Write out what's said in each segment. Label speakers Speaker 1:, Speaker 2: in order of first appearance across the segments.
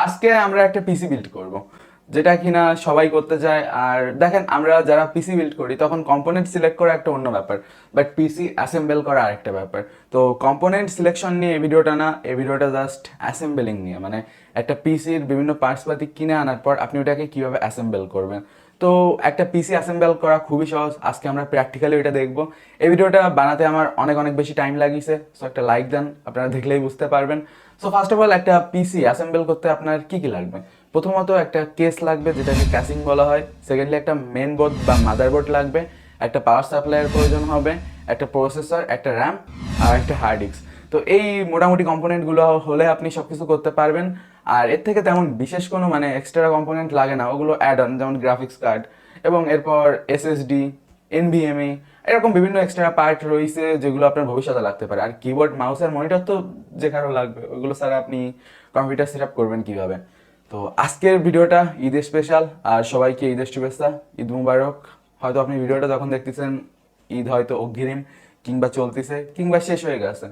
Speaker 1: আজকে আমরা একটা পিসি বিল্ড করব, যেটা কিনা সবাই করতে চায়। আর দেখেন, আমরা যারা পিসি বিল্ড করি তখন কম্পোনেন্ট সিলেক্ট করা একটা অন্য ব্যাপার, বাট পিসি অ্যাসেম্বল করা আরেকটা ব্যাপার। তো কম্পোনেন্ট সিলেকশন নিয়ে এই ভিডিওটা না, এই ভিডিওটা জাস্ট অ্যাসেম্বলিং নিয়ে, মানে একটা পিসির বিভিন্ন পার্টসপাতি কিনে আনার পর আপনি ওটাকে কিভাবে অ্যাসেম্বল করবেন। তো একটা পিসি অ্যাসেম্বল করা খুবই সহজ, আজকে আমরা প্র্যাকটিক্যালি এটা দেখবো। এই ভিডিওটা বানাতে আমার অনেক অনেক বেশি টাইম লাগিয়েছে, সো একটা লাইক দেন, আপনারা দেখলেই বুঝতে পারবেন। সো ফার্স্ট অফ অল, একটা পিসি অ্যাসেম্বল করতে আপনার কি কি লাগবে? প্রথমত একটা কেস লাগবে, যেটাকে ক্যাসিং বলা হয়। সেকেন্ডলি একটা মেন বোর্ড বা মাদারবোর্ড লাগবে, একটা পাওয়ার সাপ্লাইয়ের প্রয়োজন হবে, একটা প্রসেসর, একটা র্যাম, আর একটা হার্ড ডিস্ক। তো এই মোটামুটি কম্পোনেন্টগুলো হলে আপনি সব কিছু করতে পারবেন। আর এর থেকে তেমন বিশেষ কোনো মানে এক্সট্রা কম্পোনেন্ট লাগে না, ওগুলো অ্যাড অন, যেমন গ্রাফিক্স কার্ড এবং এরপর এসএসডি, এনভিএমই, এরকম বিভিন্ন এক্সট্রা পার্ট রয়েছে যেগুলো আপনার ভবিষ্যতে লাগতে পারে। আর কিবোর্ড, মাউস আর মনিটর তো যে কারো লাগবে, ওগুলো ছাড়া আপনি কম্পিউটার সেট আপ করবেন কিভাবে? তো আজকের ভিডিওটা ঈদ স্পেশাল, আর সবাইকে ঈদের শুভেচ্ছা, ঈদ মুবারক। হয়তো আপনি ভিডিওটা যখন দেখতেছেন ঈদ হয়তো অগ্রিম, কিংবা চলতেছে, কিংবা শেষ হয়ে গেছে,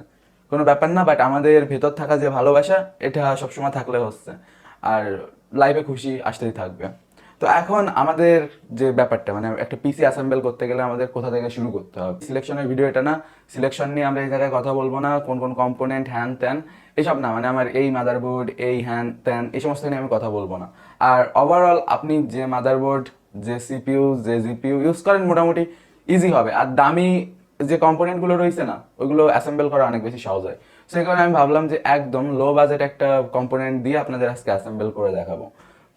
Speaker 1: কোনো ব্যাপার না। বাট আমাদের ভেতর থাকা যে ভালোবাসা, এটা সবসময় থাকলে হচ্ছে, আর লাইফে খুশি আসতেই থাকবে। তো এখন আমাদের যে ব্যাপারটা, মানে একটা পিসি অ্যাসেম্বল করতে গেলে আমাদের কোথা থেকে শুরু করতে হবে? সিলেকশনের ভিডিও এটা না, সিলেকশন নিয়ে আমরা এই জায়গায় কথা বলবো না, কোন কোন কম্পোনেন্ট হ্যান ত্যান এসব না, মানে আমার এই মাদারবোর্ড, এই হ্যান ত্যান এই সমস্ত নিয়ে আমি কথা বলবো না। আর ওভারঅল আপনি যে মাদারবোর্ড, যে সিপিইউ, যে জিপিইউ ইউজ করেন মোটামুটি ইজি হবে। আর দামি যে কম্পোনেন্টগুলো রয়েছে না, ওইগুলো অ্যাসেম্বল করা অনেক বেশি সহজ হয়। সেই কারণে আমি ভাবলাম যে একদম লো বাজেট একটা কম্পোনেন্ট দিয়ে আপনাদের আজকে অ্যাসেম্বল করে দেখাবো।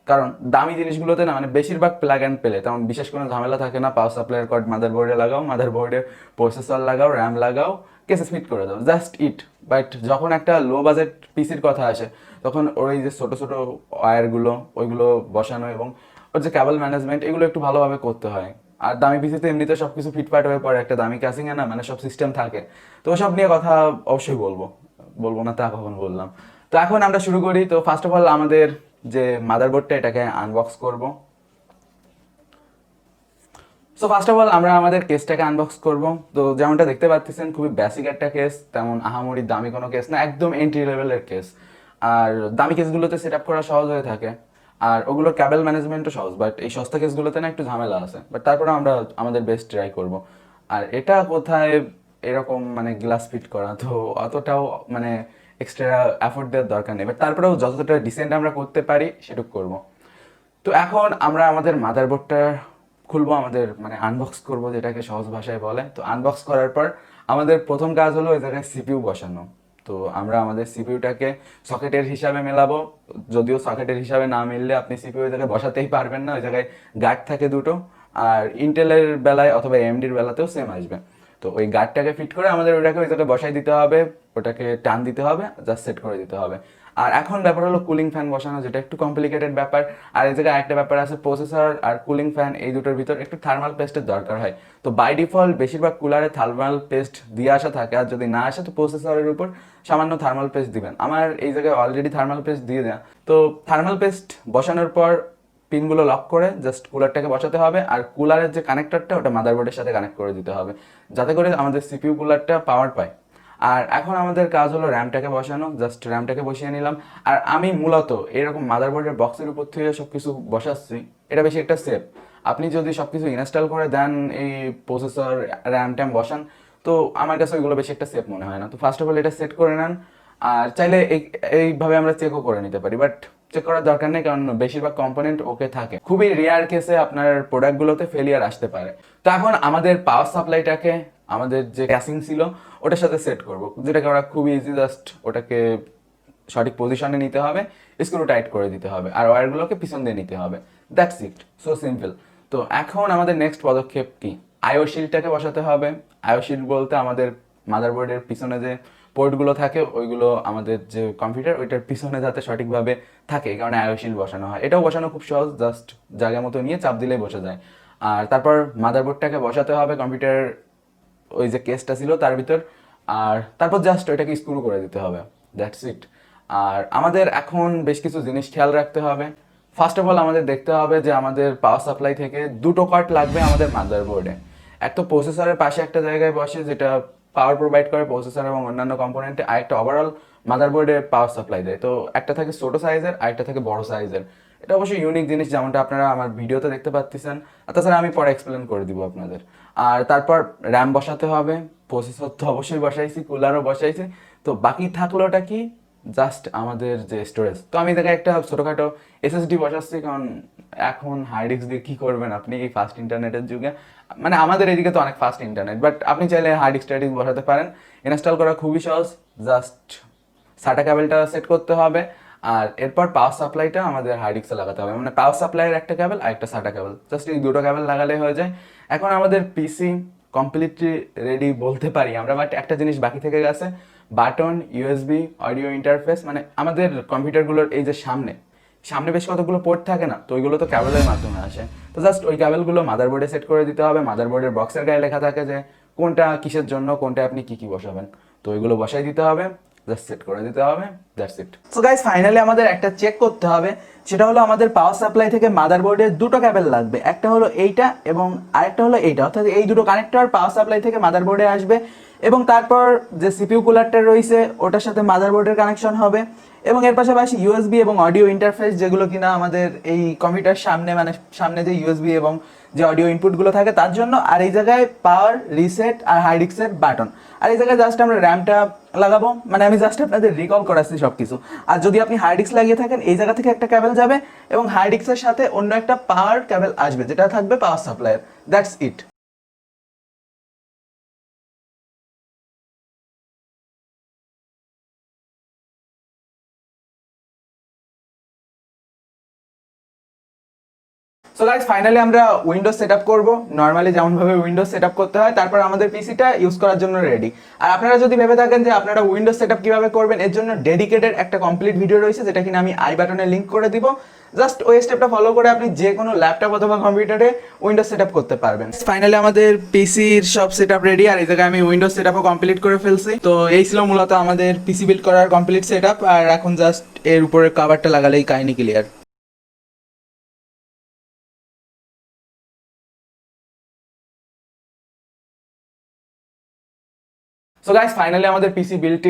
Speaker 1: কারণ দামি জিনিসগুলোতে না, মানে বেশিরভাগ প্লাগ অ্যান্ড প্লে, তেমন বিশেষ কোনো ঝামেলা থাকে না। পাওয়ার সাপ্লাইয়ের কর্ড মাদারবোর্ডে লাগাও, মাদারবোর্ডে প্রসেসর লাগাও, র্যাম লাগাও, কেসে ফিট করে দাও, জাস্ট ইট। বাট যখন একটা লো বাজেট পিসির কথা আসে, তখন ওই যে ছোটো ছোটো ওয়্যারগুলো, ওইগুলো বসানো এবং ওর যে কেবল ম্যানেজমেন্ট, এগুলো একটু ভালোভাবে করতে হয়। আর দামি পিসিতে এমনিতে সব কিছু ফিটফাট হয়ে পড়ে, একটা দামি ক্যাসিংয়ে না, মানে সব সিস্টেম থাকে। তো ওসব নিয়ে কথা অবশ্যই বলবো, বলবো না তা কখন বললাম। তো এখন আমরা শুরু করি। তো ফার্স্ট অফ অল আমাদের যে মাদারবোর্ডটা, এটাকে আনবক্স করব। সো ফার্স্ট অফ অল আমরা আমাদের কেসটাকে আনবক্স করব। তো যেমনটা দেখতে পাচ্ছেন, খুবই বেসিক একটা কেস, তেমন আহামরি দামি কোনো কেস না, একদম এন্ট্রি লেভেলের কেস। আর দামি কেসগুলোতে সেট আপ করা সহজ হয়ে থাকে, আর ওগুলোর ক্যাবেল ম্যানেজমেন্টও সহজ। বাট এই সস্তা কেসগুলোতে না একটু ঝামেলা আছে, বাট তারপরে আমরা আমাদের বেস্ট ট্রাই করব। আর এটা কোথায় এরকম মানে গ্লাস ফিট করা, তো অতটাও মানে এক্সট্রা এফোর্ট দেওয়ার দরকার নেই, বাট তারপরেও যতটা ডিসেন্ট আমরা করতে পারি সেটুকু করব। তো এখন আমরা আমাদের মাদারবোর্ডটা খুলবো, আমাদের মানে আনবক্স করব, যেটাকে সহজ ভাষায় বলে। তো আনবক্স করার পর আমাদের প্রথম কাজ হলো এই জায়গায় সিপিইউ বসানো। তো আমরা আমাদের সিপিইউটাকে সকেটের হিসাবে মেলাবো। যদিও সকেটের হিসাবে না মিললে আপনি সিপিইউ ওই জায়গায় বসাতেই পারবেন না, ওই জায়গায় গার্ড থাকে দুটো। আর ইন্টেলের বেলায় অথবা এএমডির বেলাতেও সেম আসবে। তো ওই গার্ডটাকে ফিট করে আমাদের ওইটাকে ওই জায়গায় বসাই দিতে হবে, ওটাকে টান দিতে হবে, জাস্ট সেট করে দিতে হবে। আর এখন ব্যাপার হলো কুলিং ফ্যান বসানো, যেটা একটু কমপ্লিকেটেড ব্যাপার। আর এই জায়গায় একটা ব্যাপার আছে, প্রসেসর আর কুলিং ফ্যান এই দুটোর ভিতর একটু থার্মাল পেস্টের দরকার হয়। তো বাই ডিফল্ট বেশিরভাগ কুলারে থার্মাল পেস্ট দিয়ে আসা থাকে, আর যদি না আসে তো প্রসেসরের উপর সামান্য থার্মাল পেস্ট দিবেন। আমার এই জায়গায় অলরেডি থার্মাল পেস্ট দিয়ে দেয়া। তো থার্মাল পেস্ট বসানোর পর পিনগুলো লক করে জাস্ট কুলারটাকে বসাতে হবে। আর কুলারের যে কানেক্টরটা, ওটা মাদারবোর্ডের সাথে কানেক্ট করে দিতে হবে, যাতে করে আমাদের সিপিইউ কুলারটা পাওয়ার পায়। আর এখন আমাদের কাজ হলো র্যামটাকে বসানো, জাস্ট র্যামটাকে বসিয়ে নিলাম। আর আমি মূলত এরকম মাদারবোর্ডের বক্সের উপর থেকে সব কিছু বসাচ্ছি, এটা বেশি একটা সেফ। আপনি যদি সব কিছু ইনস্টল করে দেন, এই প্রসেসর, র্যাম ট্যাম বসান, তো আমার কাছে ওইগুলো বেশি একটা সেফ মনে হয় না। তো ফার্স্ট অফ অল এটা সেট করে নেন। আর চাইলে এইভাবে আমরা চেকও করে নিতে পারি, বাট চেক করার দরকার নেই, কারণ বেশিরভাগ কম্পোনেন্ট ওকে থাকে। খুবই রেয়ার কেসে আপনার প্রোডাক্টগুলোতে ফেলিয়ার আসতে পারে। তো এখন আমাদের পাওয়ার সাপ্লাইটাকে আমাদের যে ক্যাসিং ছিল ওটার সাথে সেট করব, যেটাকে আমরা খুবই ইজি, জাস্ট ওটাকে সঠিক পজিশনে নিতে হবে, স্ক্রু টাইট করে দিতে হবে, আর ওয়্যারগুলোকে পিছন দিয়ে নিতে হবে। That's it, so simple. তো এখন আমাদের নেক্সট পদক্ষেপ কি? আইও শিল্ডটাকে বসাতে হবে। আইও শিল্ড বলতে আমাদের মাদারবোর্ডের পিছনে যে পোর্টগুলো থাকে, ওইগুলো আমাদের যে কম্পিউটার, ওইটার পিছনে যাতে সঠিকভাবে থাকে, এই কারণে আইও শিল্ড বসানো হয়। এটাও বসানো খুব সহজ, জাস্ট জায়গা মতো নিয়ে চাপ দিলেই বসে যায়। আর তারপর মাদারবোর্ডটাকে বসাতে হবে কম্পিউটার ওই যে কেসটা ছিল তার ভিতর। আর তারপর জাস্ট ওইটাকে স্ক্রু করে দিতে হবে, দ্যাটস ইট। আর আমাদের এখন বেশ কিছু জিনিস খেয়াল রাখতে হবে। ফার্স্ট অফ অল আমাদের দেখতে হবে যে আমাদের পাওয়ার সাপ্লাই থেকে দুটো কার্ড লাগবে আমাদের মাদারবোর্ডে। এক তো প্রসেসরের পাশে একটা জায়গায় বসে, যেটা পাওয়ার প্রোভাইড করে প্রসেসর এবং অন্যান্য কম্পোনেন্টে, আর একটা ওভারঅল মাদারবোর্ডে পাওয়ার সাপ্লাই দেয়। তো একটা থাকে ছোট সাইজের আর একটা থাকে বড় সাইজের। এটা অবশ্যই ইউনিক জিনিস, যেমনটা আপনারা আমার ভিডিওতে দেখতে পাচ্ছেন। আর তাছাড়া আমি পরে এক্সপ্লেন করে দিব আপনাদের। আর তারপর র্যাম বসাতে হবে, প্রসেসর তো অবশ্যই বসাইছি, কুলারও বসাইছি। তো বাকি থাকলোটা কি, জাস্ট আমাদের যে স্টোরেজ। তো আমি দেখে একটা ছোটখাটো এসএসডি বসাচ্ছি, কারণ এখন হার্ড ডিস্ক দিয়ে কি করবেন আপনি এই ফাস্ট ইন্টারনেটের যুগে। মানে আমাদের এদিকে তো অনেক ফাস্ট ইন্টারনেট, বাট আপনি চাইলে হার্ড ডিস্ক টার্ড ডিস্ক বসাতে পারেন। ইনস্টল করা খুবই সহজ, জাস্ট সাটা কেবলটা সেট করতে হবে। আর এরপর পাওয়ার সাপ্লাইটা আমাদের হার্ড ডিস্কে লাগাতে হবে, মানে পাওয়ার সাপ্লাইয়ের একটা কেবল আর একটা সাটা কেবল, জাস্ট এই দুটো কেবল লাগালে হয়ে যায়। এখন আমাদের পিসি কমপ্লিটলি রেডি বলতে পারি আমরা, বাট একটা জিনিস বাকি থেকে গেছে, বাটন, ইউএসবি, অডিও ইন্টারফেস। মানে আমাদের কম্পিউটারগুলোর এই যে সামনে সামনে বেশ কতগুলো পোর্ট থাকে না, তো ওইগুলো তো ক্যাবেলের মাধ্যমে আসে। তো জাস্ট ওই ক্যাবেলগুলো মাদারবোর্ডে সেট করে দিতে হবে। মাদারবোর্ডের বক্সের গায়ে লেখা থাকে যে কোনটা কিসের জন্য, কোনটা আপনি কি কি বসাবেন। তো ওইগুলো বসাই দিতে হবে, জাস্ট সেট করে দিতে হবে, that's it.
Speaker 2: So guys finally আমাদের একটা চেক করতে হবে, সেটা হলো আমাদের পাওয়ার সাপ্লাই থেকে মাদারবোর্ডে দুটো ক্যাবেল লাগবে। একটা হলো এইটা এবং আরেকটা হলো এইটা, অর্থাৎ এই দুটো কানেক্টর পাওয়ার সাপ্লাই থেকে মাদারবোর্ডে আসবে। এবং তারপর যে সিপিইউ কুলারটা রয়েছে ওটার সাথে মাদারবোর্ডের কানেকশন হবে। এবং এর পাশাপাশি ইউএসবি এবং অডিও ইন্টারফেস, যেগুলো কিনা আমাদের এই কম্পিউটার সামনে, মানে সামনে যে ইউএসবি এবং যে অডিও ইনপুটগুলো থাকে তার জন্য। আর এই জায়গায় পাওয়ার, রিসেট আর হার্ড ডিস্কের বাটন। আর এই জায়গায় জাস্ট আমরা র্যামটা লাগাবো, মানে আমি জাস্ট আপনাদের রিকল করাচ্ছি সব কিছু। আর যদি আপনি হার্ড ডিস্ক লাগিয়ে থাকেন, এই জায়গা থেকে একটা কেবল যাবে এবং হার্ড ডিস্কের সাথে অন্য একটা পাওয়ার কেবল আসবে, যেটা থাকবে পাওয়ার সাপ্লাইয়ের। That's it. So guys finally আমরা উইন্ডোজ সেটআপ করব, নরমালি যেমন ভাবে উইন্ডোজ সেটআপ করতে হয়। তারপর আমাদের পিসিটা ইউজ করার জন্য রেডি। আর আপনারা যদি ভেবে থাকেন যে আপনারা উইন্ডোজ সেটআপ কিভাবে করবেন, এর জন্য ডেডিকেটেড একটা কমপ্লিট ভিডিও রয়েছে, যেটা কিনা আমি আই বাটনে লিংক করে দিব। জাস্ট ওই স্টেপটা ফলো করে আপনি যে কোনো ল্যাপটপ অথবা কম্পিউটারে উইন্ডোজ সেটআপ করতে পারবেন। ফাইনালি আমাদের পিসির সব সেটআপ রেডি, আর এই জায়গায় আমি উইন্ডোজ সেটআপও কমপ্লিট করে ফেলছি। তো এই ছিল মূলত আমাদের পিসি বিল্ড করার কমপ্লিট সেটআপ। আর এখন জাস্ট এর উপরে কভারটা লাগালেই কাহিনী ক্লিয়ার। সো গাইস ফাইনালি আমাদের পিসি বিল্ড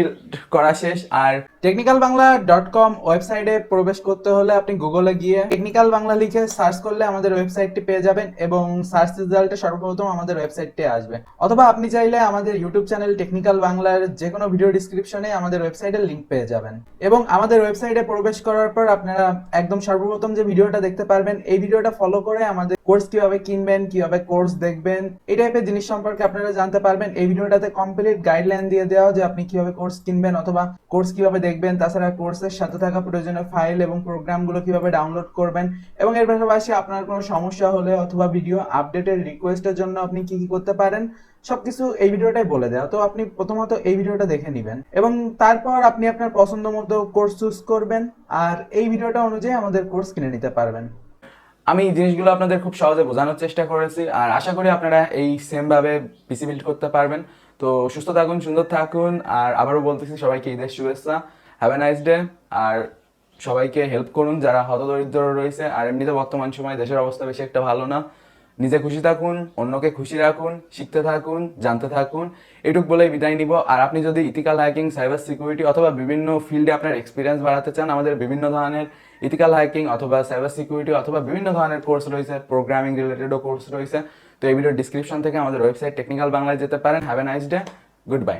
Speaker 2: করা শেষ। আর technicalbangla.com ওয়েবসাইটে প্রবেশ করতে হলে আপনি গুগলে গিয়ে টেকনিক্যাল বাংলা লিখে সার্চ করলে আমাদের ওয়েবসাইটটি পেয়ে যাবেন, এবং সার্চ রেজাল্টে সর্বপ্রথম আমাদের ওয়েবসাইটটি আসবে। অথবা আপনি চাইলে আমাদের ইউটিউব চ্যানেল টেকনিক্যাল বাংলার যে কোনো ভিডিও ডিসক্রিপশনে আমাদের ওয়েবসাইটের লিংক পেয়ে যাবেন। এবং আমাদের ওয়েবসাইটে প্রবেশ করার পর আপনারা একদম সর্বপ্রথম যে ভিডিওটা দেখতে পারবেন, এই ভিডিওটা ফলো করে আমাদের কোর্স কিভাবে কিনবেন, কিভাবে কোর্স দেখবেন, এই টাইপের জিনিস সম্পর্কে আপনারা জানতে পারবেন। এই ভিডিওটাতে কমপ্লিট গাইডলাইন দিয়ে দেওয়া যে আপনি কিভাবে কোর্স কিনবেন অথবা কোর্স কিভাবে দেখবেন, তাছাড়া কোর্সের সাথে থাকা প্রয়োজনীয় ফাইল এবং প্রোগ্রামগুলো কিভাবে ডাউনলোড করবেন, এবং এর পাশাপাশি আপনার কোনো সমস্যা হলে অথবা ভিডিও আপডেটের রিকোয়েস্টের জন্য আপনি কি কি করতে পারেন, সবকিছু এই ভিডিওটাই বলে দেওয়া। তো আপনি প্রথমত এই ভিডিওটা দেখে নেবেন এবং তারপর আপনি আপনার পছন্দ মতো কোর্স চুজ করবেন, আর এই ভিডিওটা অনুযায়ী আমাদের কোর্স কিনে নিতে পারবেন।
Speaker 1: আমি এই জিনিসগুলো আপনাদের খুব সহজে বোঝানোর চেষ্টা করেছি, আর আশা করি আপনারা এই সেম ভাবে পিসি বিল্ড করতে পারবেন। তো সুস্থ থাকুন, সুন্দর থাকুন, আর আবারও বলতেছি সবাইকে ঈদের শুভেচ্ছা, হ্যাভ এ নাইস ডে। আর সবাইকে হেল্প করুন যারা হতদরিদ্র রয়েছে। আর এমনিতে বর্তমান সময় দেশের অবস্থা বেশি একটা ভালো না। নিজে খুশি থাকুন, অন্যকে খুশি রাখুন, শিখতে থাকুন, জানতে থাকুন, এটুক বলেই বিদায় নিব। আর আপনি যদি ইথিক্যাল হ্যাকিং, সাইবার সিকিউরিটি অথবা বিভিন্ন ফিল্ডে আপনার এক্সপিরিয়েন্স বাড়াতে চান, আমাদের বিভিন্ন ধরনের ইথিক্যাল হ্যাকিং অথবা সাইবার সিকিউরিটি অথবা বিভিন্ন ধরনের কোর্স রয়েছে, প্রোগ্রামিং রিলেটেডও কোর্স রয়েছে। তো এই ভিডিওর ডিসক্রিপশন থেকে আমাদের ওয়েবসাইট টেকনিক্যাল বাংলায় যেতে পারেন। Have a nice day, good bye.